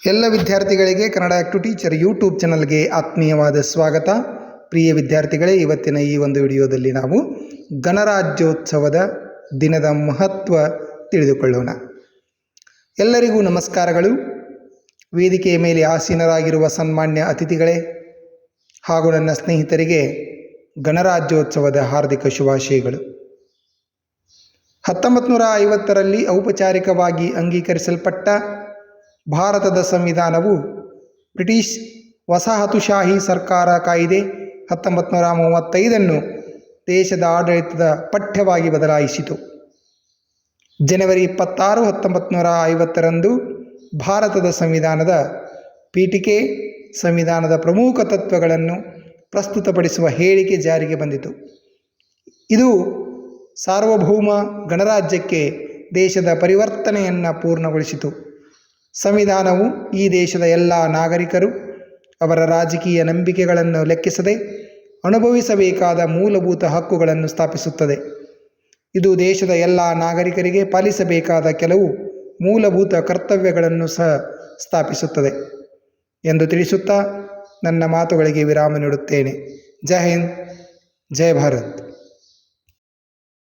ಎಲ್ಲ ವಿದ್ಯಾರ್ಥಿಗಳಿಗೆ Kannada act to teacher YouTube ಚಾನಲ್ಗೆ ಆತ್ಮೀಯವಾದ ಸ್ವಾಗತ. ಪ್ರಿಯ ವಿದ್ಯಾರ್ಥಿಗಳೇ, ಇವತ್ತಿನ ಈ ಒಂದು ವಿಡಿಯೋದಲ್ಲಿ ನಾವು ಗಣರಾಜ್ಯೋತ್ಸವದ ದಿನದ ಮಹತ್ವ ತಿಳಿದುಕೊಳ್ಳೋಣ. ಎಲ್ಲರಿಗೂ ನಮಸ್ಕಾರಗಳು. ವೇದಿಕೆಯ ಮೇಲೆ ಆಸೀನರಾಗಿರುವ ಸನ್ಮಾನ್ಯ ಅತಿಥಿಗಳೇ ಹಾಗೂ ನನ್ನ ಸ್ನೇಹಿತರಿಗೆ ಗಣರಾಜ್ಯೋತ್ಸವದ ಹಾರ್ದಿಕ ಶುಭಾಶಯಗಳು. 1950ರಲ್ಲಿ ಔಪಚಾರಿಕವಾಗಿ ಅಂಗೀಕರಿಸಲ್ಪಟ್ಟ ಭಾರತದ ಸಂವಿಧಾನವು ಬ್ರಿಟಿಷ್ ವಸಾಹತುಶಾಹಿ ಸರ್ಕಾರ ಕಾಯ್ದೆ 1935 ದೇಶದ ಆಡಳಿತದ ಪಠ್ಯವಾಗಿ ಬದಲಾಯಿಸಿತು. ಜನವರಿ 26, 1950ರಂದು ಭಾರತದ ಸಂವಿಧಾನದ ಪೀಠಿಕೆ ಸಂವಿಧಾನದ ಪ್ರಮುಖ ತತ್ವಗಳನ್ನು ಪ್ರಸ್ತುತಪಡಿಸುವ ಹೇಳಿಕೆ ಜಾರಿಗೆ ಬಂದಿತು. ಇದು ಸಾರ್ವಭೌಮ ಗಣರಾಜ್ಯಕ್ಕೆ ದೇಶದ ಪರಿವರ್ತನೆಯನ್ನು ಪೂರ್ಣಗೊಳಿಸಿತು. ಸಂವಿಧಾನವು ಈ ದೇಶದ ಎಲ್ಲ ನಾಗರಿಕರು ಅವರ ರಾಜಕೀಯ ನಂಬಿಕೆಗಳನ್ನು ಲೆಕ್ಕಿಸದೆ ಅನುಭವಿಸಬೇಕಾದ ಮೂಲಭೂತ ಹಕ್ಕುಗಳನ್ನು ಸ್ಥಾಪಿಸುತ್ತದೆ. ಇದು ದೇಶದ ಎಲ್ಲ ನಾಗರಿಕರಿಗೆ ಪಾಲಿಸಬೇಕಾದ ಕೆಲವು ಮೂಲಭೂತ ಕರ್ತವ್ಯಗಳನ್ನು ಸಹ ಸ್ಥಾಪಿಸುತ್ತದೆ ಎಂದು ತಿಳಿಸುತ್ತಾ ನನ್ನ ಮಾತುಗಳಿಗೆ ವಿರಾಮ ನೀಡುತ್ತೇನೆ. ಜೈ ಹಿಂದ್, ಜೈ ಭಾರತ್.